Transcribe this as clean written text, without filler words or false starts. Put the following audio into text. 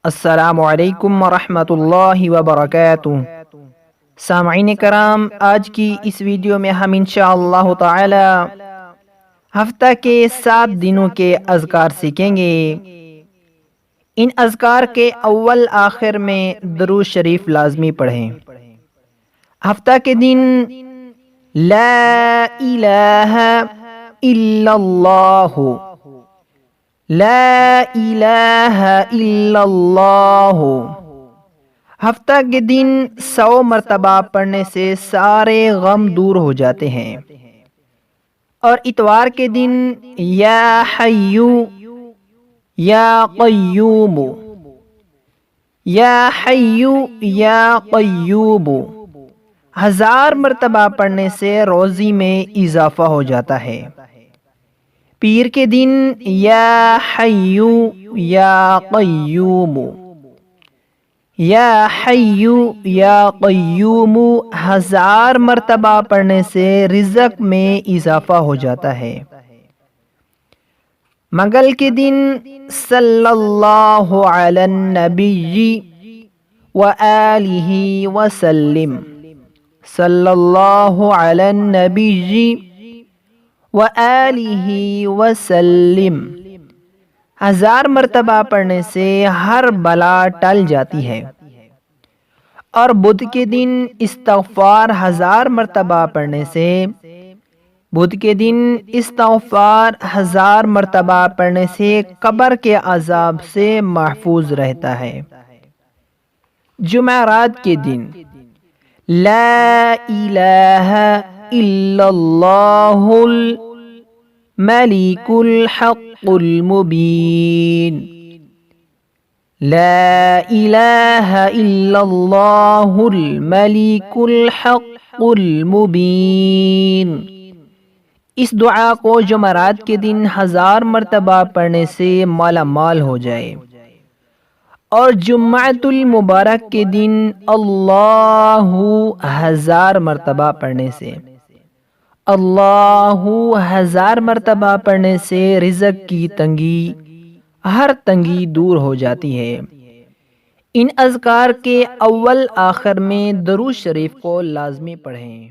السلام علیکم ورحمۃ اللہ وبرکاتہ۔ سامعین کرام، آج کی اس ویڈیو میں ہم انشاءاللہ تعالی ہفتہ کے 7 دنوں کے اذکار سیکھیں گے۔ ان اذکار کے اول آخر میں درود شریف لازمی پڑھیں۔ ہفتہ کے دن لا الہ الا اللہ، لا الہ الا اللہ۔ ہفتہ کے دن 100 مرتبہ پڑھنے سے سارے غم دور ہو جاتے ہیں۔ اور اتوار کے دن یا حی یا قیوم، یا حی یا قیوم 1000 مرتبہ پڑھنے سے روزی میں اضافہ ہو جاتا ہے۔ پیر کے دن یا حی یا قیوم، یا حی یا قیوم 1000 مرتبہ پڑھنے سے رزق میں اضافہ ہو جاتا ہے۔ منگل کے دن صلی اللہ علی النبی وآلہ وسلم، صلی اللہ علی النبی وآلہ وسلم 1000 مرتبہ پڑھنے سے ہر بلا ٹل جاتی ہے۔ اور بدھ کے دن استغفار 1000 مرتبہ پڑھنے سے، بدھ کے دن استغفار 1000 مرتبہ پڑھنے سے قبر کے عذاب سے محفوظ رہتا ہے۔ جمعرات کے دن لا الہ الا اللہ الملک الحق المبین، لا الہ الا اللہ الملک الحق المبین۔ اس دعا کو جمعرات کے دن 1000 مرتبہ پڑھنے سے مالا مال ہو جائے۔ اور جمعۃ المبارک کے دن اللہ 1000 مرتبہ پڑھنے سے، اللہ 1000 مرتبہ پڑھنے سے رزق کی تنگی، ہر تنگی دور ہو جاتی ہے۔ ان اذکار کے اول آخر میں درود شریف کو لازمی پڑھیں۔